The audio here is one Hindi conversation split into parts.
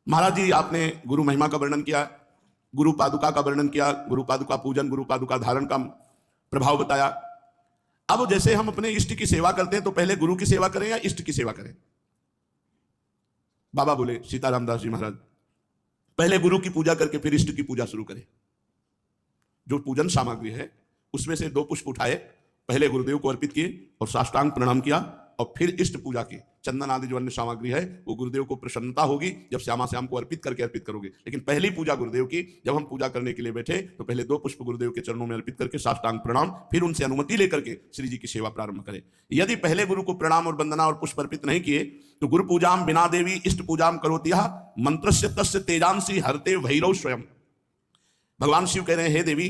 महाराज जी आपने गुरु महिमा का वर्णन किया, गुरु पादुका का वर्णन किया, गुरु पादुका पूजन, गुरु पादुका धारण का प्रभाव बताया। अब जैसे हम अपने इष्ट की सेवा करते हैं तो पहले गुरु की सेवा करें या इष्ट की सेवा करें? बाबा बोले, सीताराम दास जी महाराज, पहले गुरु की पूजा करके फिर इष्ट की पूजा शुरू करें। जो पूजन सामग्री है उसमें से 2 पुष्प उठाए, पहले गुरुदेव को अर्पित किए और साष्टांग प्रणाम किया और फिर इष्ट पूजा की। चंदन आदि जो अन्य सामग्री है वो गुरुदेव को प्रसन्नता होगी जब श्यामा श्याम को अर्पित करके अर्पित करोगे। लेकिन पहली पूजा गुरुदेव की, जब हम पूजा करने के लिए बैठे तो पहले 2 पुष्प गुरुदेव के चरणों में अर्पित करके साष्टांग प्रणाम, फिर उनसे अनुमति लेकर के श्री जी की सेवा प्रारंभ करें। यदि पहले गुरु को प्रणाम और वंदना और पुष्प अर्पित नहीं किए तो गुरु पूजाम बिना देवी इष्ट पूजाम करोतिया मंत्रस्य तस्य तेजांसी हरते भैरव स्वयं। भगवान शिव कह रहे हैं, हे देवी,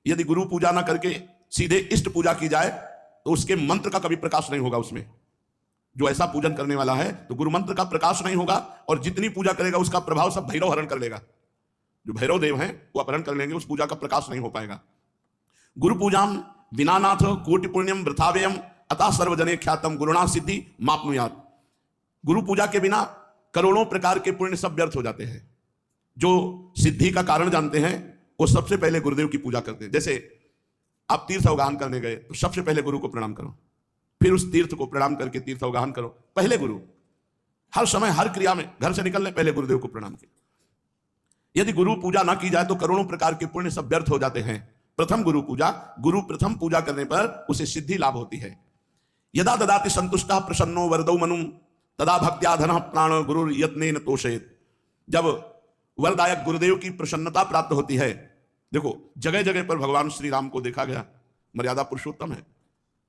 यदि गुरु पूजा ना करके सीधे इष्ट पूजा की जाए तो उसके मंत्र का कभी प्रकाश नहीं होगा। उसमें जो ऐसा पूजन करने वाला है तो गुरु मंत्र का प्रकाश नहीं होगा और जितनी पूजा करेगा उसका प्रभाव सब भैरव हरण कर लेगा। जो भैरव देव हैं वो अपहरण कर लेंगे, उस पूजा का प्रकाश नहीं हो पाएगा। गुरु पूजाम विनानाथ कोटि पुण्यम वृथाव्ययम अतः सर्वजने ख्यातम गुरुणा सिद्धि मापनुयात। गुरु पूजा के बिना करोड़ों प्रकार के पुण्य सब व्यर्थ हो जाते हैं। जो सिद्धि का कारण जानते हैं वो सबसे पहले गुरुदेव की पूजा करते हैं। जैसे आप तीर्थ अवगाहन करने गए तो सबसे पहले गुरु को प्रणाम करो, फिर उस तीर्थ को प्रणाम करके तीर्थ अवगाहन करो। पहले गुरु, हर समय हर क्रिया में, घर से निकलने पहले गुरुदेव को प्रणाम किया। यदि गुरु पूजा ना की जाए तो करोड़ों प्रकार के पुण्य सब व्यर्थ हो जाते हैं। प्रथम गुरु पूजा, गुरु प्रथम पूजा करने पर उसे सिद्धि लाभ होती है। यदा ददाति संतुष्टः प्रसन्नो वरदौ मनुम तदा भक्त्या धनः प्राण गुरु यत्नेन तोषयेत्। जब वरदायक गुरुदेव की प्रसन्नता प्राप्त होती है, देखो जगह जगह पर भगवान श्री राम को देखा गया, मर्यादा पुरुषोत्तम है।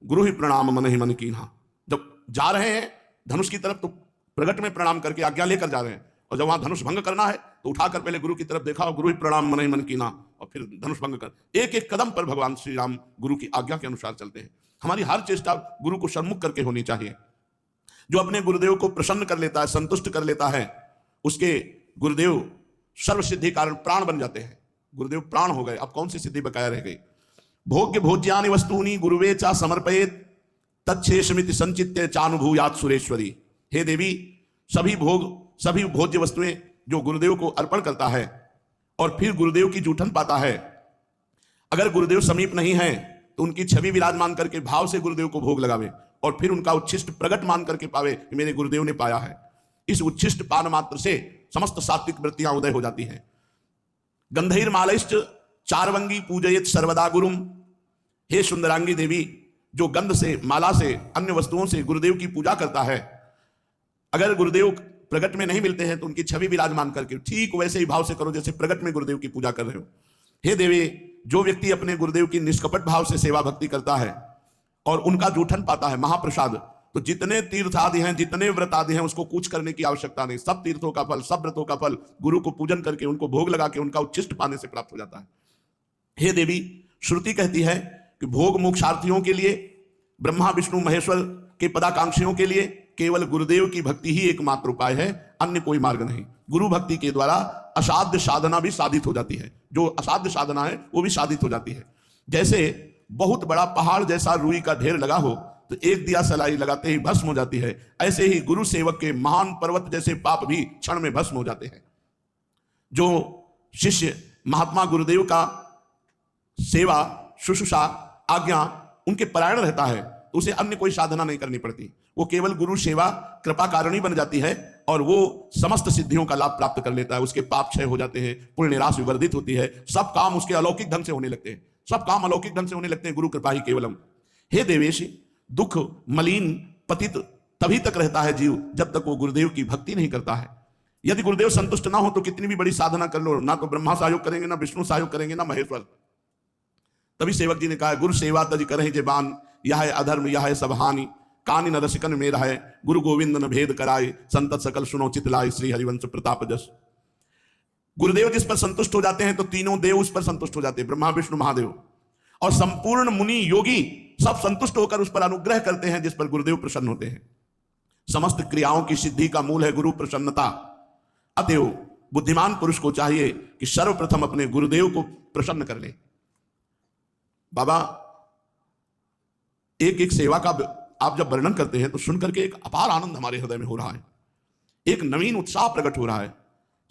गुरु ही प्रणाम मन ही मन कीन्हा। जब जा रहे हैं धनुष की तरफ तो प्रगट में प्रणाम करके आज्ञा लेकर जा रहे हैं, और जब वहां धनुष भंग करना है तो उठाकर पहले गुरु की तरफ देखा और गुरु ही प्रणाम मन ही मन कीन्हा, और फिर धनुष भंग कर। एक एक कदम पर भगवान श्री राम गुरु की आज्ञा के अनुसार चलते हैं। हमारी हर चेष्टा गुरु को सन्मुख करके होनी चाहिए। जो अपने गुरुदेव को प्रसन्न कर लेता है, संतुष्ट कर लेता है, उसके गुरुदेव सर्व सिद्धि कारण प्राण बन जाते हैं। गुरुदेव प्राण हो गए, अब कौन सी सिद्धि बकाया रह गई? भोग्य भोज्यानि वस्तूनि गुरुवे चा समर्पयेत् तच्छेषमिति संचित्य चानुभूयात् सुरेश्वरी। हे देवी, सभी भोग, सभी भोज्य वस्तुएं जो गुरुदेव को अर्पण करता है और फिर गुरुदेव की जूठन पाता है, अगर गुरुदेव समीप नहीं है तो उनकी छवि विराजमान करके भाव से गुरुदेव को भोग लगावे और फिर उनका उच्छिष्ट प्रगट मान करके पावे कि मेरे गुरुदेव ने पाया है। इस उच्छिष्ट पान मात्र से समस्त सात्विक वृत्तियां उदय हो जाती हैं। गंधैर्मालैश्च चारवंगी पूजयेत् सर्वदा गुरुम। हे सुंदरांगी देवी, जो गंध से, माला से, अन्य वस्तुओं से गुरुदेव की पूजा करता है, अगर गुरुदेव प्रगट में नहीं मिलते हैं तो उनकी छवि विराजमान करके ठीक वैसे ही भाव से करो जैसे प्रगट में गुरुदेव की पूजा कर रहे हो। हे देवी, जो व्यक्ति अपने गुरुदेव की निष्कपट भाव से सेवा भक्ति करता है और उनका जूठन पाता है, महाप्रसाद, तो जितने तीर्थ आदि हैं, जितने व्रत आदि हैं, उसको कुछ करने की आवश्यकता नहीं। सब तीर्थों का फल, सब व्रतों का फल गुरु को पूजन करके, उनको भोग लगा के, उनका उच्छिष्ट पाने से प्राप्त हो जाता है। हे देवी, श्रुति कहती है कि भोग मोक्षार्थियों के लिए, ब्रह्मा विष्णु महेश्वर के पदाकांक्षियों के लिए केवल गुरुदेव की भक्ति ही एकमात्र उपाय है, अन्य कोई मार्ग नहीं। गुरु भक्ति के द्वारा असाध्य साधना भी साधित हो जाती है। जो असाध्य साधना है वो भी साधित हो जाती है। जैसे बहुत बड़ा पहाड़ जैसा रुई का ढेर लगा हो तो एक दिया सलाई लगाते ही भस्म हो जाती है, ऐसे ही गुरु सेवक के महान पर्वत जैसे पाप भी क्षण में भस्म हो जाते हैं। जो शिष्य महात्मा गुरुदेव का सेवा, शुश्रूषा, आज्ञा उनके परायण रहता है तो उसे अन्य कोई साधना नहीं करनी पड़ती। वो केवल गुरु सेवा कृपा कारिणी बन जाती है और वो समस्त सिद्धियों का लाभ प्राप्त कर लेता है। उसके पाप क्षय हो जाते हैं, पुण्य राशि वर्धित होती है, सब काम उसके अलौकिक ढंग से होने लगते हैं। सब काम अलौकिक ढंग से होने लगते हैं, गुरु कृपा ही केवलम। हे देवेश, दुख मलिन पतित तभी तक रहता है जीव जब तक वो गुरुदेव की भक्ति नहीं करता है। यदि गुरुदेव संतुष्ट ना हो तो कितनी भी बड़ी साधना कर लो, ना तो ब्रह्मा सहयोग करेंगे, ना विष्णु सहयोग करेंगे, ना महेश्वर। तभी सेवक जी ने कहा, गुरु सेवा तज करें जेबान, यह है अधर्म यह है सब हानि, कानि न रसिकन मेरा है, गुरु गोविंद न भेद कराए, संतत सकल सुनो चितलाय, श्री हरिवंश प्रताप जस। गुरुदेव जिस पर संतुष्ट हो जाते हैं तो तीनों देव उस पर संतुष्ट हो जाते हैं, ब्रह्मा विष्णु महादेव, और संपूर्ण मुनि योगी सब संतुष्ट होकर उस पर अनुग्रह करते हैं जिस पर गुरुदेव प्रसन्न होते हैं। समस्त क्रियाओं की सिद्धि का मूल है गुरु प्रसन्नता। अतएव बुद्धिमान पुरुष को चाहिए कि सर्वप्रथम अपने गुरुदेव को प्रसन्न कर ले। बाबा एक एक सेवा का आप जब वर्णन करते हैं तो सुनकर के एक अपार आनंद हमारे हृदय में हो रहा है, एक नवीन उत्साह प्रकट हो रहा है।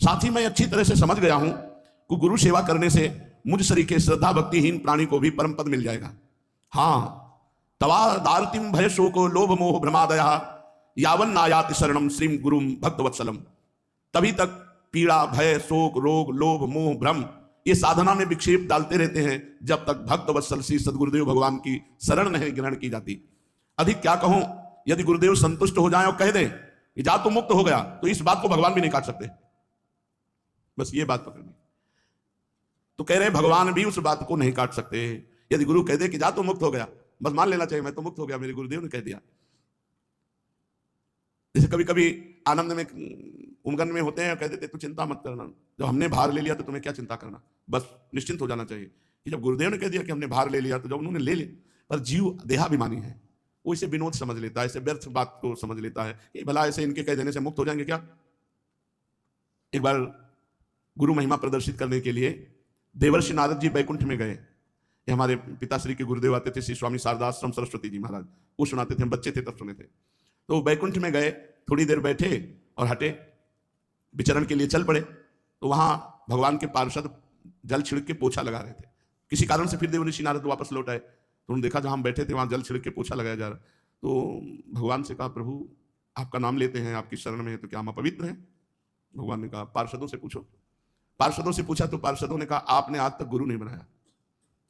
साथ ही मैं अच्छी तरह से समझ गया हूं कि गुरु सेवा करने से मुझ सरीखे श्रद्धा भक्तिहीन प्राणी को भी परम पद मिल जाएगा। हाँ, तवा दारतिम भय शोको लोभ मोह भ्रमादया यावन नायाति शरणम श्रीम गुरुम भक्तवत्सलम। तभी तक पीड़ा, भय, शोक, रोग, लोभ, मोह, भ्रम ये साधना में विक्षेप डालते रहते हैं जब तक भक्तवत्सल श्री सदगुरुदेव भगवान की शरण नहीं ग्रहण की जाती। अधिक क्या कहूं, यदि गुरुदेव संतुष्ट हो जाए और कह दें कि जा तो मुक्त हो गया, तो इस बात को भगवान भी नहीं काट सकते। बस ये बात पकड़नी। तो कह रहे भगवान भी उस बात को नहीं काट सकते। यदि गुरु कह दे कि जा तो मुक्त हो गया, बस मान लेना चाहिए मैं तो मुक्त हो गया, मेरे गुरुदेव ने कह दिया। जैसे कभी कभी आनंद में उमगन में होते हैं, कह देते तू चिंता मत करना, जब हमने भार ले लिया तो तुम्हें क्या चिंता करना, बस निश्चिंत हो जाना चाहिए कि जब गुरुदेव ने कह दिया कि हमने भार ले लिया तो जब उन्होंने ले लिया। पर जीव देहाभिमानी है, वो इसे विनोद समझ लेता है, इसे व्यर्थ बात को समझ लेता है कि भला ऐसे इनके कह देने से मुक्त हो जाएंगे क्या। एक बार गुरु महिमा प्रदर्शित करने के लिए देवर्षि नारद जी बैकुंठ में गए। ये हमारे पिताश्री के गुरुदेव आते थे, श्री स्वामी शारदाश्रम सरस्वती जी महाराज, वो सुनाते थे, हम बच्चे थे तब सुने थे। तो बैकुंठ में गए, थोड़ी देर बैठे और हटे, विचरण के लिए चल पड़े। तो वहां भगवान के पार्षद जल छिड़क के पोछा लगा रहे थे। किसी कारण से फिर देवर्षि नारद वापस लौट आए, तो उन्होंने देखा जहां हम बैठे थे वहां जल छिड़क के पोछा लगाया जा रहा। तो भगवान से कहा, प्रभु आपका नाम लेते हैं, आपकी शरण में है, तो क्या हम अपवित्र हैं? भगवान ने कहा पार्षदों से पूछो। पार्षदों से पूछा तो पार्षदों ने कहा आपने आज तक गुरु नहीं बनाया,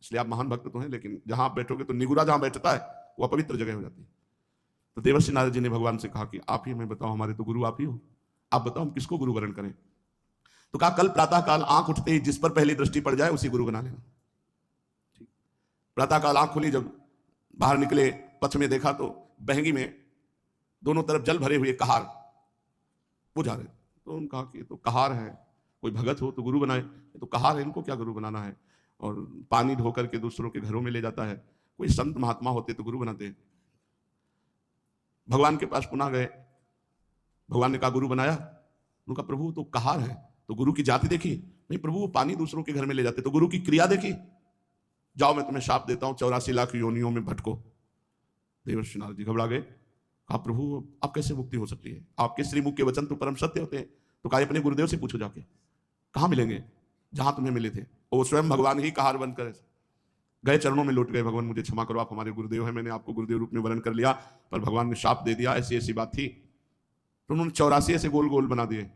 इसलिए आप महान भक्त तो हैं, लेकिन जहां आप बैठोगे तो निगुरा जहां बैठता है वो अपवित्र जगह हो जाती है। तो देवर्षि नारद जी ने भगवान से कहा कि आप ही हमें बताओ, हमारे तो गुरु आप ही हो, आप बताओ हम किसको गुरु वरण करें। तो कहा कल प्रातः काल आंख उठते ही जिस पर पहली दृष्टि पड़ जाए उसी गुरु बना लेना। प्रातः काल आंख खुली, जब बाहर निकले, पथ में देखा तो बहंगी में दोनों तरफ जल भरे हुए कहार बुझा रहे। तो उन्होंने कहा कि तो कहार है, कोई भगत हो तो गुरु बनाए, तो कहार है, इनको क्या गुरु बनाना है। और पानी ढोकर के दूसरों के घरों में ले जाता है, कोई संत महात्मा होते तो गुरु बनाते हैं। भगवान के पास पुनः गए, भगवान ने कहा गुरु बनाया। उनका प्रभु तो कहार है, तो गुरु की जाति देखी? नहीं प्रभु, वो पानी दूसरों के घर में ले जाते। तो गुरु की क्रिया देखी? जाओ मैं तुम्हें शाप देता हूं, 84 लाख योनियों में भटको। देवर्षि नारद जी घबरा गए, कहा प्रभु अब कैसे मुक्ति हो सकती है, आपके श्रीमुख के वचन तो परम सत्य होते हैं। तो कहा अपने गुरुदेव से पूछो जाके, कहां मिलेंगे? जहां तुम्हें मिले थे। वो स्वयं भगवान ही कहार बनकर गए, चरणों में लौट गए, भगवान मुझे क्षमा करो, आप हमारे गुरुदेव हैं, मैंने आपको गुरुदेव रूप में वरण कर लिया, पर भगवान ने शाप दे दिया, ऐसी ऐसी बात थी। तो उन्होंने 84 ऐसे गोल गोल बना दिए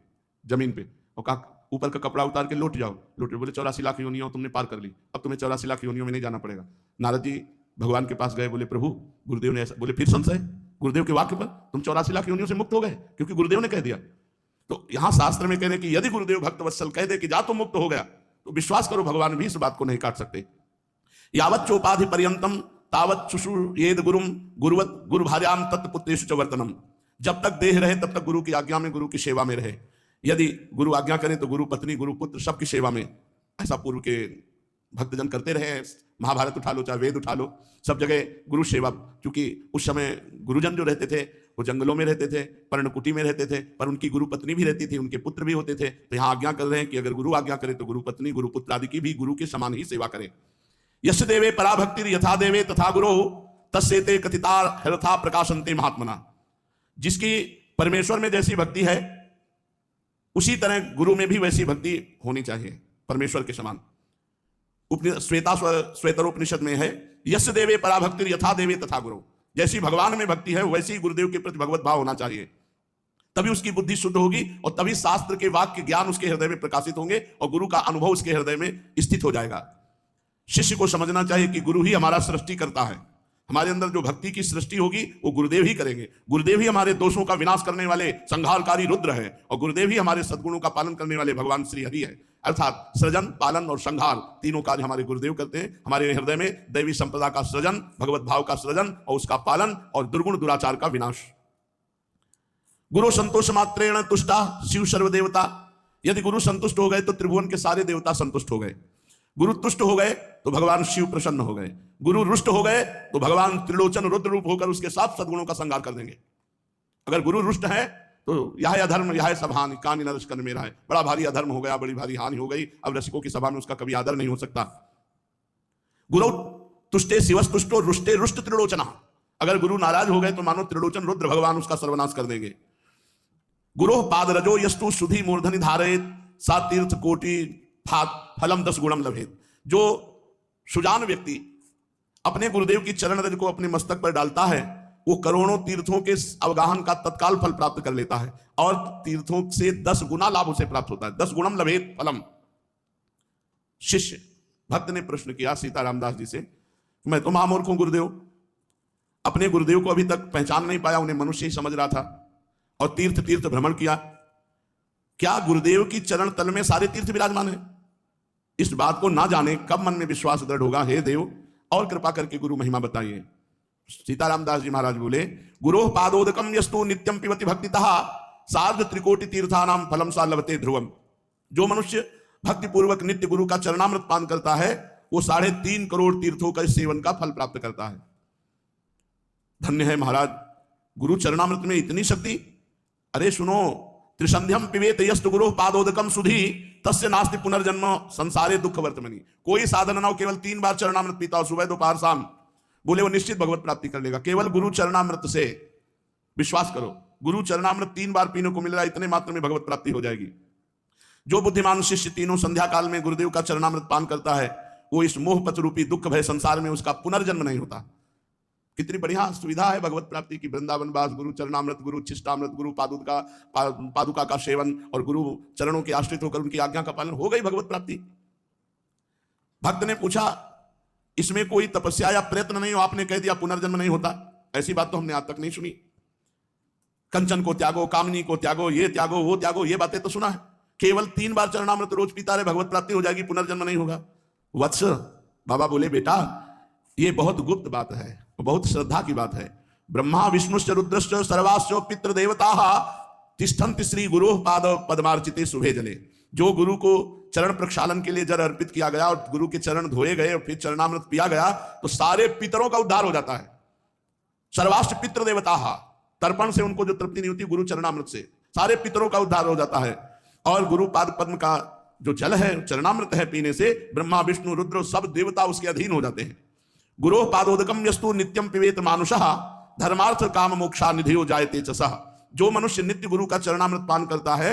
जमीन पे और कहा ऊपर का कपड़ा उतार के लौट जाओ। लौटे, बोले 84 लाख योनियों तुमने पार कर ली, अब तुम्हें 84 लाख योनियों में नहीं जाना पड़ेगा। नारद जी भगवान के पास गए, बोले प्रभु गुरुदेव ने ऐसा बोले, फिर संशय गुरुदेव के वाक्य पर, तुम 84 लाख योनियों से मुक्त हो गए क्योंकि गुरुदेव ने कह दिया। तो यहां शास्त्र में कह रहे कि यदि गुरुदेव भक्तवत्सल कह दे कि जा तो मुक्त हो गया, तो विश्वास करो भगवान भी इस बात को नहीं काट सकते। यावत चोपाधि पर्यंतम तावत शुश्रूषेद गुरुम गुरुवत गुरु भार्याम तत्पुत्रेषु च वर्तनम। जब तक देह रहे तब तक गुरु की आज्ञा में, गुरु की सेवा में रहे। यदि गुरु आज्ञा करें तो गुरु पत्नी, गुरु पुत्र सबकी सेवा में। ऐसा पूर्व के भक्तजन करते रहे। महाभारत उठा लो, चाहे वेद उठा लो, सब जगह गुरु सेवा। क्योंकि उस समय गुरुजन जो रहते थे वो जंगलों में रहते थे, पर्णकुटी में रहते थे, पर उनकी गुरु पत्नी भी रहती थी, उनके पुत्र भी होते थे। तो यहाँ आज्ञा कर रहे हैं कि अगर गुरु आज्ञा करे तो गुरु पत्नी, गुरु पुत्र आदि की भी गुरु के समान ही सेवा करें। यश देवे पराभक्ति यथा देवे तथा गुरो तस्सेते कथिता हरथा प्रकाशन्ते महात्मना। जिसकी परमेश्वर में जैसी भक्ति है उसी तरह गुरु में भी वैसी भक्ति होनी चाहिए, परमेश्वर के समान। श्वेतरोपनिषद में है यश देवे पराभक्ति यथा देवे तथा गुरु। जैसी भगवान में भक्ति है वैसी गुरुदेव के प्रति भगवत भाव होना चाहिए, तभी उसकी बुद्धि शुद्ध होगी और तभी शास्त्र के वाक्य ज्ञान उसके हृदय में प्रकाशित होंगे और गुरु का अनुभव उसके हृदय में स्थित हो जाएगा। शिष्य को समझना चाहिए कि गुरु ही हमारा सृष्टि करता है। हमारे अंदर जो भक्ति की सृष्टि होगी वो गुरुदेव ही करेंगे। गुरुदेव ही हमारे दोषों का विनाश करने वाले संहारकारी रुद्र है और गुरुदेव ही हमारे सद्गुणों का पालन करने वाले भगवान श्री हरि है। अर्थात सृजन, पालन और संहार तीनों कार्य हमारे गुरुदेव करते हैं। हमारे हृदय में दैवी संपदा का सृजन, भगवत भाव का सृजन और उसका पालन और दुर्गुण दुराचार का विनाश। गुरु संतोष मात्रेण तुष्टा शिव सर्वदेवता। यदि गुरु संतुष्ट हो गए तो त्रिभुवन के सारे देवता संतुष्ट हो गए। गुरु तुष्ट हो गए तो भगवान शिव प्रसन्न हो गए। गुरु रुष्ट हो गए तो भगवान त्रिलोचन रुद्र रूप होकर उसके साथ सद्गुणों का संहार कर देंगे। अगर गुरु रुष्ट है तो यह अधर्म, यह सब हानि, कानी नरस कर मेरा है। बड़ा भारी अधर्म हो गया, बड़ी भारी हानि हो गई। अब रसिकों की सभा में उसका कभी आदर नहीं हो सकता। गुरु तुष्टे शिवस्तुष्टो रुष्टे रुष्ट त्रिलोचना। अगर गुरु नाराज हो गए तो मानो त्रिलोचन रुद्र भगवान उसका सर्वनाश कर देंगे। गुरु पाद रजो यस्तु सुधि मूर्धनि धारयेत सा तीर्थ कोटि फलम 10 गुणम लभेत। जो सुजान व्यक्ति अपने गुरुदेव की चरण रज को अपने मस्तक पर डालता है वो करोड़ों तीर्थों के अवगाहन का तत्काल फल प्राप्त कर लेता है और तीर्थों से 10 गुना लाभ उसे प्राप्त होता है। 10 गुणम लभेत फलम। शिष्य भक्त ने प्रश्न किया सीताराम दास जी से, मैं तो महामूर्ख हूं गुरुदेव, अपने गुरुदेव को अभी तक पहचान नहीं पाया, उन्हें मनुष्य ही समझ रहा था और तीर्थ तीर्थ भ्रमण किया, क्या गुरुदेव की चरण तल में सारे तीर्थ विराजमान है? इस बात को ना जाने कब मन में विश्वास दृढ़ होगा? हे देव और कृपा करके गुरु महिमा बताइए। सीताराम दास जी महाराज बोले, गुरोः पादोदकम यस्तु नित्यम पिबति भक्तितः सार्ध त्रिकोटि तीर्थानाम फलम सा लभते ध्रुवम। जो मनुष्य भक्ति पूर्वक नित्य गुरु का चरणामृत पान करता है वो 3.5 करोड़ तीर्थों का सेवन का फल प्राप्त करता है। धन्य है महाराज, गुरु चरणामृत में इतनी शक्ति। अरे सुनो, त्रिसंध्यम पिबेत यस्तु गुरु पादोदकम सुधी तस्य नास्ति पुनर्जन्म संसारे दुख वर्तमनि। कोई साधन ना हो, केवल 3 बार चरणामृत पीता हो, सुबह दोपहर शाम, बोले वो निश्चित भगवत प्राप्ति कर लेगा। केवल गुरु चरणामृत से, विश्वास करो, गुरु चरणामृत 3 बार पीने को मिल रहा है, इतने मात्र में भगवत प्राप्ति हो जाएगी। जो बुद्धिमान शिष्य तीनों संध्या काल में गुरुदेव का चरणामृत पान करता है वो इस मोहपत रूपी दुख भय संसार में उसका पुनर्जन्म नहीं होता। कितनी बढ़िया सुविधा है भगवत प्राप्ति की। वृंदावन वास, गुरु चरणामृत, गुरु उच्छिष्टामृत, गुरु पादुका का सेवन और गुरु चरणों के आश्रित होकर उनकी आज्ञा का पालन, हो गई भगवत प्राप्ति। भक्त ने पूछा, इसमें कोई तपस्या या प्रयत्न नहीं हो, आपने कह दिया पुनर्जन्म नहीं होता। ऐसी बात तो हमने आज तक नहीं सुनी। कंचन को त्यागो, कामनी को त्यागो, ये त्यागो वो त्यागो, ये बातें तो सुना है। केवल 3 बार चरणामृत रोज पीता रहे, भगवत प्राप्ति हो जाएगी, पुनर्जन्म नहीं होगा। वत्स, बाबा बोले, बेटा ये बहुत गुप्त बात है, बहुत श्रद्धा की बात है। ब्रह्मा विष्णुश्च रुद्रश्च सर्वाश्च पितृ देवताः तिष्ठन्ति श्री गुरु पाद पद्मार्चिते शुभे जले। जो गुरु को चरण प्रक्षालन के लिए जल अर्पित किया गया और गुरु के चरण धोए गए और फिर चरणामृत पिया गया तो सारे पितरों का उद्धार हो जाता है। सर्वाश्च पितृ देवताः, तर्पण से उनको जो तृप्ति नहीं होती, गुरु चरणामृत से सारे पितरों का उद्धार हो जाता है। और गुरु पाद पद्म का जो जल है, चरणामृत है, पीने से ब्रह्मा विष्णु रुद्र सब देवता उसके अधीन हो जाते हैं। गुरो पादोदकम यस्तु नित्यम पिबेत मानुषः धर्मार्थ काम मोक्षा निधियो जायते च सः। जो मनुष्य नित्य गुरु का चरणामृत पान करता है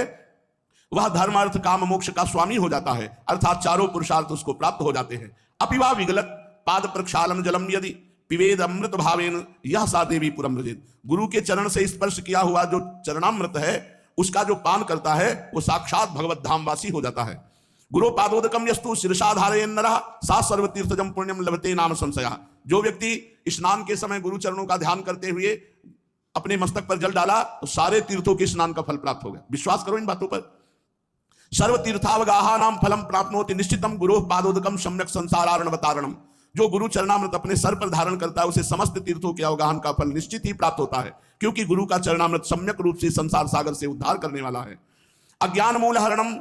वह धर्मार्थ काम मोक्ष का स्वामी हो जाता है, अर्थात चारों पुरुषार्थ उसको प्राप्त हो जाते हैं। अपिवा विगलत पाद प्रक्षालन जलम यदि पिबेद अमृत भावेन यह सा देवी पुरम रजित। गुरु के चरण से स्पर्श किया हुआ जो चरणामृत है उसका जो पान करता है वो साक्षात भगवत धामवासी हो जाता है। गुरु पादोदकम यस्तु शीर्षा धारयेन नरः सा सर्वतीर्थजम पुण्यम लभते नाम संशयः। जो व्यक्ति स्नान के समय गुरु चरणों का ध्यान करते हुए अपने मस्तक पर जल डाला तो सारे तीर्थों के स्नान का फल प्राप्त हो गया। विश्वास करो इन बातों पर। सर्वतीर्थावगाहा नाम फलम प्राप्नोति निश्चितम गुरु पादोदकम सम्यक संसारार्णवतारणम। जो गुरु चरणामृत अपने सर पर धारण करता है उसे समस्त तीर्थों के अवगाहन का फल निश्चित ही प्राप्त होता है, क्योंकि गुरु का चरणामृत सम्यक रूप से संसार सागर से उद्धार करने वाला है। अज्ञान मूल हरणम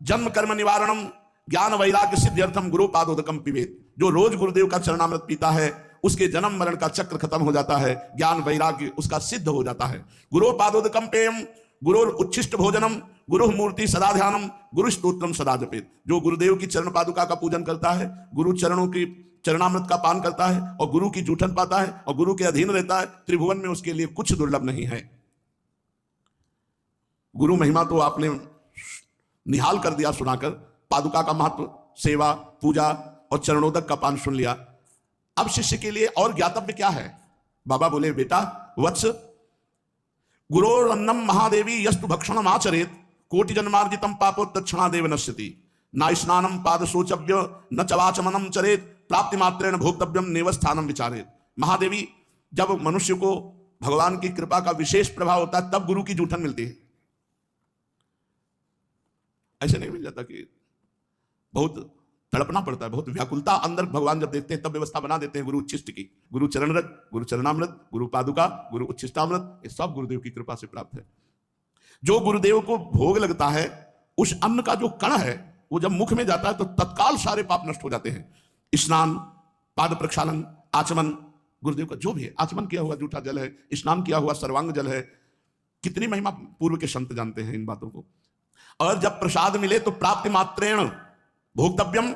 जन्म कर्म निवारणम ज्ञान वैराग्य सिद्ध्यर्थम गुरु पादोदकम पिबेत। जो रोज गुरुदेव का चरणामृत पीता है उसके जन्म मरण का चक्र खत्म हो जाता है, ज्ञान वैराग्य उसका सिद्ध हो जाता है। गुरु पादोदकम पेयम गुरु उच्छिष्ट भोजनम गुरु मूर्ति सदा ध्यानम गुरु स्तोत्रम सदा जपेत। जो गुरुदेव की चरण पादुका का पूजन करता है, गुरु चरणों की चरणामृत का पान करता है और गुरु की जूठन पाता है और गुरु के अधीन रहता है, त्रिभुवन में उसके लिए कुछ दुर्लभ नहीं है। गुरु महिमा तो आपने निहाल कर दिया सुनाकर, पादुका का महत्व, सेवा, पूजा और चरणोदक का पान सुन लिया। अब शिष्य के लिए और ज्ञातव्य क्या है? बाबा बोले, बेटा वत्स, गुरोरन्नम महादेवी यस्तु भक्षणम आचरेत कोटि जन्मार्जितम पापो तत्क्षणादेव नश्यति। न स्नानम पाद शोचव्य न चवाचमनम चरेत प्राप्ति मात्रेण भोक्तव्यम नेव स्थानम विचारेत। महादेवी, जब मनुष्य को भगवान की कृपा का विशेष प्रभाव होता है तब गुरु की जूठन मिलती है। ऐसे नहीं मिल जाता कि बहुत तड़पना पड़ता है, बहुत व्याकुलता अंदर भगवान जब देखते हैं तब व्यवस्था बना देते हैं गुरु उच्छिष्ट की। गुरु चरणरज, गुरु चरणामृत, गुरु पादुका, गुरु उच्छिष्टामृत, ये सब गुरुदेव की कृपा से प्राप्त है। जो गुरुदेव को भोग लगता है उस अन्न का जो कण है वो जब मुख में जाता है तो तत्काल सारे पाप नष्ट हो जाते हैं। स्नान, पाद प्रक्षालन, आचमन, गुरुदेव का जो भी है, आचमन किया हुआ जूठा जल है, स्नान किया हुआ सर्वांग जल है। कितनी महिमा पूर्व के संत जानते हैं इन बातों को। और जब प्रसाद मिले तो प्राप्ति मात्रेण भोक्तव्यम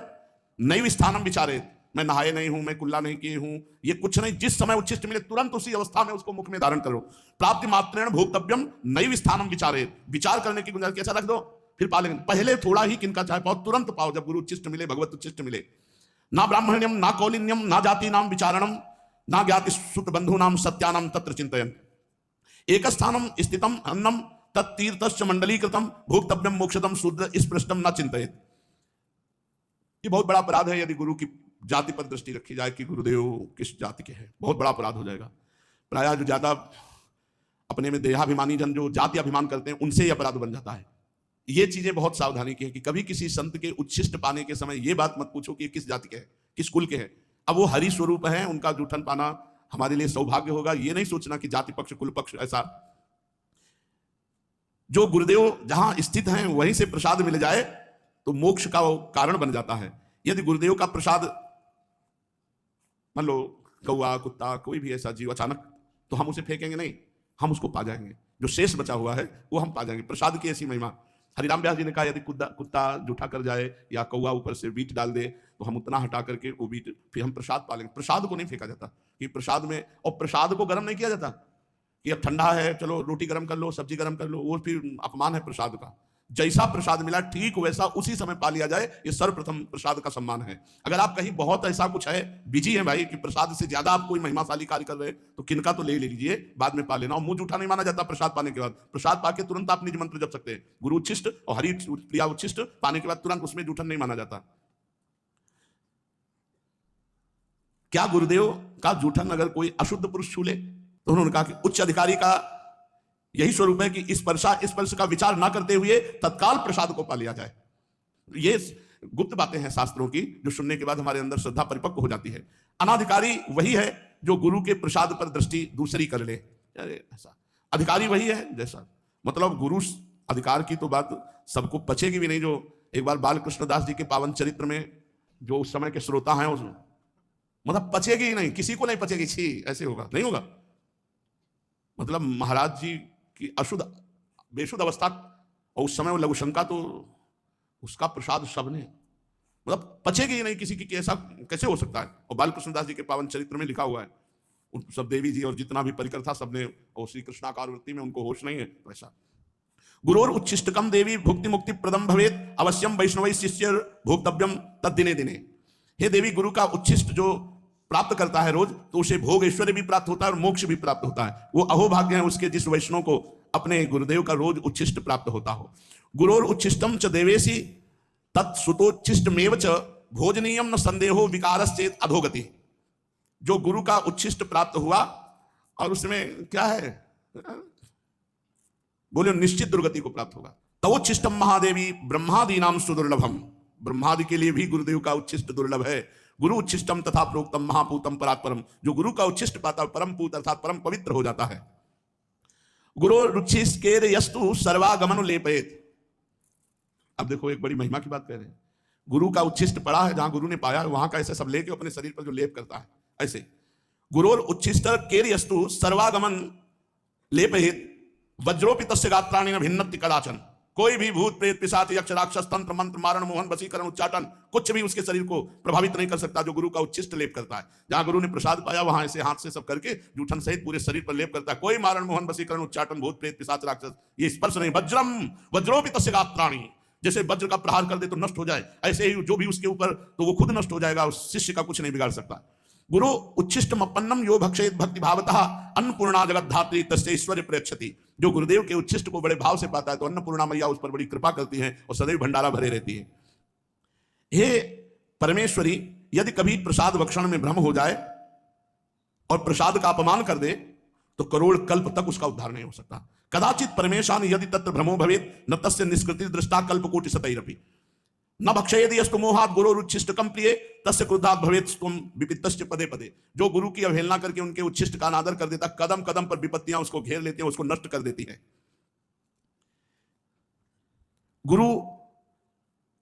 नैव स्थानम विचारे। मैं नहाए नहीं हूं, मैं कुल्ला नहीं किए हूं, ये कुछ नहीं, जिस समय उच्छिष्ट मिले तुरंत उसी अवस्था में उसको मुख में धारण करो। प्राप्ति मात्रेण भोक्तव्यम नैव स्थानम विचारे। विचार करने की गुंजाइश, कैसा रख दो, फिर पालेंगे। पहले थोड़ा ही किनका चाहे पाओ, तुरंत पाओ जब गुरु उच्छिष्ट मिले, भगवत उच्छिष्ट मिले। ना ब्राह्मण्यम, ना कौलिन्यम, ना जाति नाम विचारणम, ना ज्ञाति सुत बंधु नाम सत्यानाम तत्र चिंतयन। एक स्थानम स्थितम अन्नम तत्तीर्थस्य मंडलीकृतम भोक्तव्यम मोक्षतम शूद्र स्पृष्टम न चिंतयेत। ये बहुत बड़ा अपराध है यदि गुरु की जाति पर दृष्टि रखी जाए कि गुरुदेव किस जाति के हैं, बहुत बड़ा अपराध हो जाएगा। प्रायः जो ज्यादा अपने में देहाभिमानी जन जो जाति अभिमान करते हैं उनसे ही अपराध बन जाता है। ये चीजें बहुत सावधानी की है कि कभी किसी संत के उच्छिष्ट पाने के समय ये बात मत पूछो कि ये किस जाति के हैं, किस कुल के हैं। अब वो हरि स्वरूप है, उनका जूठन पाना हमारे लिए सौभाग्य होगा, ये नहीं सोचना कि जाति पक्ष कुल पक्ष ऐसा। जो गुरुदेव जहां स्थित हैं वहीं से प्रसाद मिल जाए तो मोक्ष का वो कारण बन जाता है। यदि गुरुदेव का प्रसाद मान लो कौआ कुत्ता कोई भी ऐसा जीव अचानक, तो हम उसे फेंकेंगे नहीं, हम उसको पा जाएंगे। जो शेष बचा हुआ है वो हम पा जाएंगे। प्रसाद की ऐसी महिमा। हरिराम व्यास जी ने कहा यदि कुत्ता जूठा कर जाए या कौआ ऊपर से बीट डाल दे तो हम उतना हटा करके वो बीट फिर हम प्रसाद पालेंगे। प्रसाद को नहीं फेंका जाता कि प्रसाद में, और प्रसाद को गर्म नहीं किया जाता कि अब ठंडा है चलो रोटी गर्म कर लो, सब्जी गर्म कर लो, वो फिर अपमान है प्रसाद का। जैसा प्रसाद मिला ठीक वैसा उसी समय पा लिया जाए, ये सर्वप्रथम प्रसाद का सम्मान है। अगर आप कहीं बहुत ऐसा कुछ है, बिजी है भाई कि प्रसाद से ज्यादा आप कोई महिमाशाली कार्य कर रहे हैं, तो किनका तो ले लीजिए, बाद में पा लेना। और मुंह जूठा नहीं माना जाता प्रसाद पाने के बाद। प्रसाद पाके तुरंत आप निज मंत्र जप सकते हैं। गुरु उच्छिष्ट और हरि प्रिया उच्छिष्ट पाने के बाद तुरंत उसमें जूठन नहीं माना जाता। क्या गुरुदेव का जूठन अगर कोई अशुद्ध पुरुष छू ले, तो उन्होंने कहा कि उच्च अधिकारी का यही स्वरूप है कि स्पर्श का विचार ना करते हुए तत्काल प्रसाद को पा लिया जाए। ये गुप्त बातें हैं शास्त्रों की, जो सुनने के बाद हमारे अंदर श्रद्धा परिपक्व हो जाती है। अनाधिकारी वही है जो गुरु के प्रसाद पर दृष्टि दूसरी कर ले। अरे ऐसा अधिकारी वही है जैसा, मतलब गुरु अधिकार की तो बात सबको पचेगी भी नहीं। जो एक बार बाल कृष्णदास जी के पावन चरित्र में जो उस समय के श्रोता हैं, उस मतलब पचेगी ही नहीं, किसी को नहीं पचेगी। छी ऐसे होगा, नहीं होगा। मतलब महाराज जी की अशुद्ध बेशुद्ध अवस्था, और उस समय वो लघुशंका, तो उसका प्रसाद सबने, मतलब पचेगी ही नहीं किसी की, ऐसा कैसे हो सकता है। और बालकृष्णदास जी के पावन चरित्र में लिखा हुआ है, उन सब देवी जी और जितना भी परिकर था सबने, और श्री कृष्णाकार वृत्ति में उनको होश नहीं है वैसा। गुरोर उच्छिष्टकम देवी भुक्ति मुक्ति प्रदम भवेत अवश्यम वैष्णव शिष्य भोक्तव्यम तद दिने दिने। हे देवी, गुरु का उच्छिष्ट जो प्राप्त करता है रोज, तो उसे भोग ऐश्वर्य भी प्राप्त होता है और मोक्ष भी प्राप्त होता है। वो अहोभाग्य है उसके जिस वैष्णव को अपने गुरुदेव का रोज उच्छिष्ट प्राप्त होता हो। गुरोर उच्छिष्टम च देवेशी तत्सुतोच्छिष्टमेव च भोजनीयम न संदेहो विकारश्चेत अधोगति। जो गुरु का उच्छिष्ट प्राप्त हुआ और उसमें क्या है, बोले निश्चित दुर्गति को प्राप्त होगा। तवोच्छिष्टम महादेवी ब्रह्मादि नाम सुदुर्लभम। ब्रह्मादि के लिए भी गुरुदेव का उच्छिष्ट दुर्लभ है। गुरु उच्छिष्टम तथा प्रोक्तम महापूतम परात्परम। जो गुरु का उच्छिष्ट पाता है परम पूत अर्थात परम पवित्र हो जाता है। गुरु रुचिस्केर यस्तु सर्वागमन लेपयेत। अब देखो एक बड़ी महिमा की बात कह रहे हैं। गुरु का उच्छिष्ट पड़ा है, जहां गुरु ने पाया है वहां का ऐसे सब लेके अपने शरीर पर जो लेप करता है, ऐसे गुरोर उच्छिष्ट केर यस्तु सर्वागमन लेपयेत वज्रोपितस्य गात्राणि न भिन्नति कदाचन। कोई भी भूत प्रेत पिशाच यक्ष राक्षस तंत्र मंत्र मारण मोहन वशीकरण उच्चाटन कुछ भी उसके शरीर को प्रभावित नहीं कर सकता, जो गुरु का उच्छिष्ट लेप करता है। जहां गुरु ने प्रसाद पाया वहां ऐसे हाथ से सब करके जूठन सहित पूरे शरीर पर लेप करता है। कोई मारण मोहन वशीकरण उच्चाटन भूत प्रेत पिशाच राक्षस ये स्पर्श नहीं। वज्रम वज्रोपितस्य गात्राणि, जैसे वज्र का प्रहार कर दे तो नष्ट हो जाए, ऐसे ही जो भी उसके ऊपर तो वो खुद नष्ट हो जाएगा, उस शिष्य का कुछ नहीं बिगाड़ सकता। गुरु उच्छिष्टम अपन्नम यो भक्षेत भक्ति भावतः अन्नपूर्णा जगत धात्री तस्य ऐश्वर्य प्रयच्छति। जो गुरुदेव के उच्छिष्ट को बड़े भाव से पाता है तो अन्नपूर्णा मैया उस पर बड़ी कृपा करती है और सदैव भंडारा भरे रहती है। हे परमेश्वरी, यदि कभी प्रसाद भक्षण में भ्रम हो जाए और प्रसाद का अपमान कर दे तो करोड़ कल्प तक उसका उद्धार नहीं हो सकता। कदाचित परमेशान यदि तत्र भ्रमो भवेत न तस्य निष्कृति दृष्टा कल्पकोटि शतैरपि न भक्षयेदि यस्तु मोहात् गुरोरुच्छिष्टकम प्रिये तस्य क्रुद्धात् भवेत् त्वं विपित्तश्च पदे पदे। जो गुरु की अवहेलना करके उनके उच्छिष्ट का अनादर कर देता, कदम कदम पर विपत्तियां उसको घेर लेती हैं, उसको नष्ट कर देती है। गुरु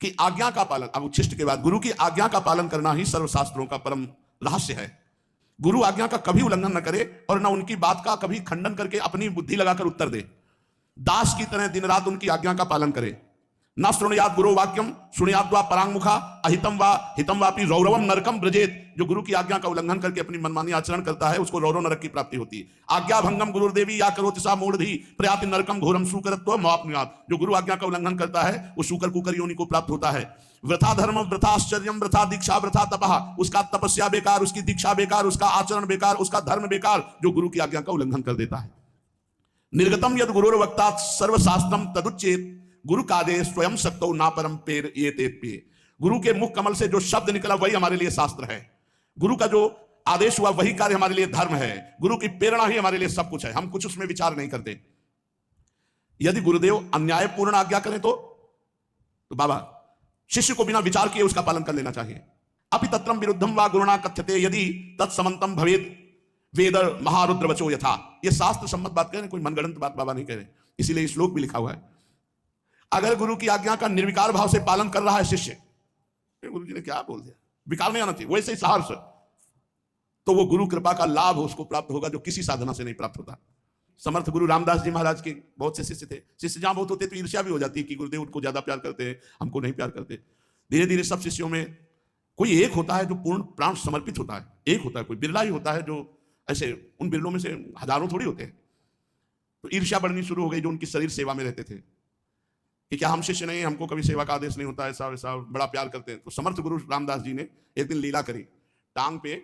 की आज्ञा का पालन, अब उच्छिष्ट के बाद गुरु की आज्ञा का पालन करना ही सर्वशास्त्रों का परम रहस्य है। गुरु आज्ञा का कभी उल्लंघन न करे और न उनकी बात का कभी खंडन करके अपनी बुद्धि लगाकर उत्तर दे। दास की तरह दिन रात उनकी आज्ञा का पालन करे। न शृणुयात गुरु वाक्यम शृणुयात वा परांगमुखा अहितम वा हितम वापि रौरवम नरकम ब्रजेत। जो गुरु की आज्ञा का उल्लंघन करके अपनी मनमानी आचरण करता है उसको रौरव नरक की प्राप्ति होती है। आज्ञा भंगम गुरुदेवी या करोति सा मूढ़धि प्रयाति नरकम घोरम सुकरत्व मवाप्नुयात्। जो गुरु आज्ञा का उल्लंघन करता है वो शुकर कुकर योनि को प्राप्त होता है। वृथा धर्म वृथा आश्चर्यम वृथा दीक्षा वृथा तपः। उसका तपस्या बेकार, उसकी दीक्षा बेकार, उसका आचरण बेकार, उसका धर्म बेकार, जो गुरु की आज्ञा का उल्लंघन कर देता है। निर्गतम यद गुरुर्वक्ता सर्वशास्त्रम तदुच्चेत। गुरु का आदेश स्वयं शक्तो ना परम पेर ये तेत्पे। गुरु के मुख कमल से जो शब्द निकला वही हमारे लिए शास्त्र है। गुरु का जो आदेश हुआ वही कार्य हमारे लिए धर्म है। गुरु की प्रेरणा ही हमारे लिए सब कुछ है। हम कुछ उसमें विचार नहीं करते। यदि गुरुदेव अन्यायपूर्ण आज्ञा करें तो बाबा शिष्य को बिना विचार किए उसका पालन कर लेना चाहिए। अपि तत्रम विरुद्धम वा गुरुणा कथ्यते यदि तत्समंतम भवेद वेद महारुद्र वचो यथा। ये शास्त्र सम्मत बात कह रहे हैं, कोई मनगढ़ंत बात बाबा नहीं कह रहे। इसीलिए श्लोक भी लिखा हुआ है। अगर गुरु की आज्ञा का निर्विकार भाव से पालन कर रहा है शिष्य, गुरु जी ने क्या बोल दिया, विकार नहीं आना चाहिए, वैसे ही सहर्ष, तो वो गुरु कृपा का लाभ उसको प्राप्त होगा जो किसी साधना से नहीं प्राप्त होता। समर्थ गुरु रामदास जी महाराज के बहुत से शिष्य थे। शिष्य जहां बहुत होते तो ईर्ष्या भी हो जाती है कि गुरुदेव उनको ज्यादा प्यार करते हैं, हमको नहीं प्यार करते। धीरे धीरे सब शिष्यों में कोई एक होता है जो पूर्ण प्राण समर्पित होता है। एक होता है, कोई बिरला ही होता है जो ऐसे, उन बिरलों में से हजारों थोड़ी होते हैं। तो ईर्ष्या बढ़नी शुरू हो गई जो उनकी शरीर सेवा में रहते थे कि क्या हम शिष्य नहीं, हमको कभी सेवा का आदेश नहीं होता, ऐसा वैसा बड़ा प्यार करते हैं। तो समर्थ गुरु रामदास जी ने एक दिन लीला करी, टांग पे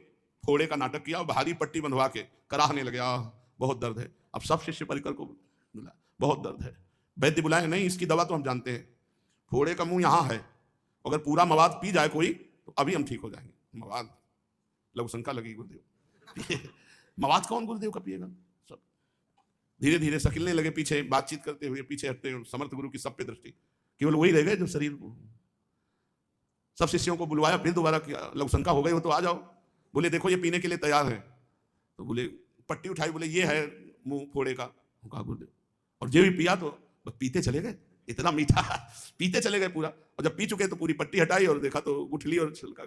फोड़े का नाटक किया, भारी पट्टी बंधवा के कराहने लगे, बहुत दर्द है। अब सब शिष्य परिकर को बोला बहुत दर्द है। वैद्य बुलाए, नहीं इसकी दवा तो हम जानते हैं, फोड़े का मुंह यहाँ है, अगर पूरा मवाद पी जाए कोई तो अभी हम ठीक हो जाएंगे। मवाद, लघु शंका लगी गुरुदेव, मवाद कौन गुरुदेव का पिएगा। सब धीरे धीरे सकिलने लगे, पीछे बातचीत करते हुए पीछे हटते। समर्थ गुरु की सब पे दृष्टि, केवल वही रह गए जो शरीर। सब शिष्यों को बुलवाया, फिर दोबारा लघु शंका हो गई हो तो आ जाओ। बोले देखो ये पीने के लिए तैयार है। तो बोले पट्टी उठाई, बोले ये है मुंह फोड़े का। कहा गुरुदेव, और जो भी पिया तो पीते चले गए, इतना मीठा पीते चले गए पूरा। और जब पी चुके तो पूरी पट्टी हटाई और देखा तो गुठली और छिलका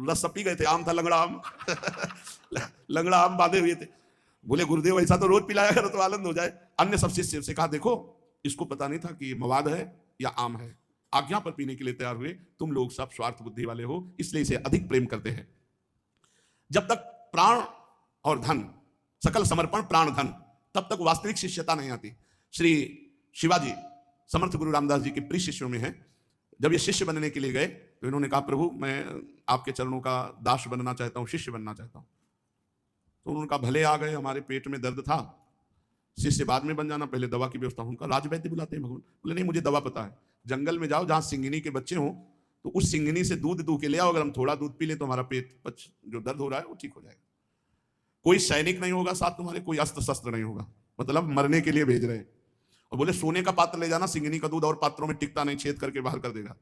रस सब पी गए थे। आम था, लंगड़ा आम लंगड़ा आम बांधे हुए थे। बोले गुरुदेव ऐसा तो रोज पिलाया करो तो आनंद हो जाए। अन्य सब शिष्य से कहा देखो इसको पता नहीं था कि ये मवाद है या आम है, आज्ञा पर पीने के लिए तैयार हुए। तुम लोग सब स्वार्थ बुद्धि वाले हो, इसलिए इसे अधिक प्रेम करते हैं। जब तक प्राण और धन, सकल समर्पण प्राण धन, तब तक वास्तविक शिष्यता नहीं आती। श्री शिवाजी समर्थ गुरु रामदास जी के प्रिय शिष्यों में है। जब ये शिष्य बनने के लिए गए तो इन्होंने कहा प्रभु मैं आपके चरणों का दास बनना चाहता हूँ, शिष्य बनना चाहता हूँ। तो उन्होंने कहा भले आ गए, हमारे पेट में दर्द था, शिष्य बाद में बन जाना, पहले दवा की व्यवस्था। उनका राजवैद्य बुलाते हैं भगवान। बोले नहीं मुझे दवा पता है, जंगल में जाओ जहाँ सिंगिनी के बच्चे हों तो उस सिंगिनी से दूध दूह के ले आओ, अगर हम थोड़ा दूध पी ले तो हमारा पेट जो दर्द हो रहा है वो ठीक हो जाएगा। कोई सैनिक नहीं होगा साथ तुम्हारे, कोई अस्त्र शस्त्र नहीं होगा, मतलब मरने के लिए भेज रहे हैं। और बोले सोने का पात्र ले जाना, सिंगिनी का दूध और पात्रों में टिकता नहीं, छेद करके बाहर कर देगा।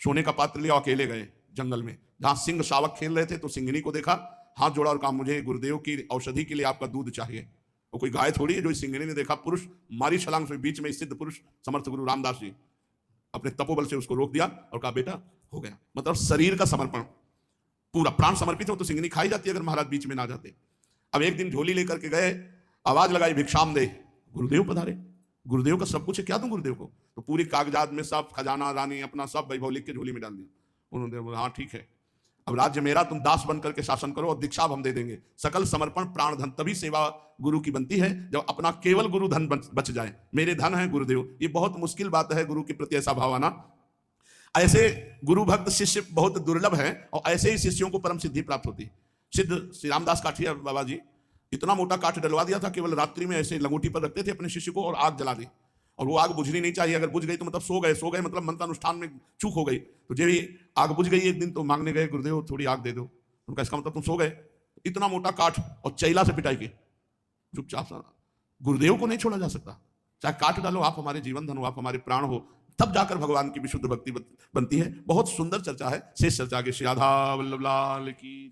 सोने का पात्र लिया, अकेले गए जंगल में जहां सिंह शावक खेल रहे थे। तो सिंगिनी को देखा, हाथ जोड़ा और कहा मुझे गुरुदेव की औषधि के लिए आपका दूध चाहिए। वो कोई गाय थोड़ी है जो सिंगिनी ने देखा, पुरुष मारी छलांग से, बीच में सिद्ध पुरुष समर्थ गुरु रामदास जी अपने तपोबल से उसको रोक दिया और कहा बेटा हो गया। मतलब शरीर का समर्पण, पूरा प्राण समर्पित हो तो सिंगिनी खाई जाती अगर महाराज बीच में ना जाते। अब एक दिन झोली लेकर के गए, आवाज लगाई भिक्षाम दे, गुरुदेव पधारे। गुरुदेव का सब कुछ है, क्या दूं गुरुदेव को। तो पूरी कागजात में सब खजाना रानी अपना सब वैभव लिख के झोली में डाल दिया। उन्होंने बोला हाँ ठीक है, अब राज्य मेरा, तुम दास बन करके शासन करो और दीक्षा हम दे देंगे। सकल समर्पण प्राण धन, तभी सेवा गुरु की बनती है जब अपना केवल गुरु धन बच जाए। मेरे धन है गुरुदेव, ये बहुत मुश्किल बात है गुरु के प्रति ऐसा भाव आना। ऐसे गुरु भक्त शिष्य बहुत दुर्लभ है और ऐसे ही शिष्यों को परम सिद्धि प्राप्त होती है। सिद्ध श्री रामदास काठिया बाबा जी इतना मोटा काठ डलवा दिया था, केवल रात्रि में ऐसे लंगोटी पर रखते थे अपने शिष्य को और आग जला दी। और वो आग बुझनी नहीं चाहिए, अगर बुझ गई तो मतलब सो गए मतलब मंत्र अनुष्ठान में चूक हो गई। तो जब भी आग बुझ गई एक दिन तो मांगने गए गुरुदेव थोड़ी आग दे दो। उनका इसका मतलब तुम सो गए। इतना मोटा काठ और चैला से पिटाई की, चुपचाप सा। गुरुदेव को नहीं छोड़ा जा सकता, चाहे काट डालो, आप हमारे जीवन धन हो, आप हमारे प्राण हो, तब जाकर भगवान की विशुद्ध भक्ति बनती है। बहुत सुंदर चर्चा है, शेष चर्चा के श्री राधा वल्लभ लाल की।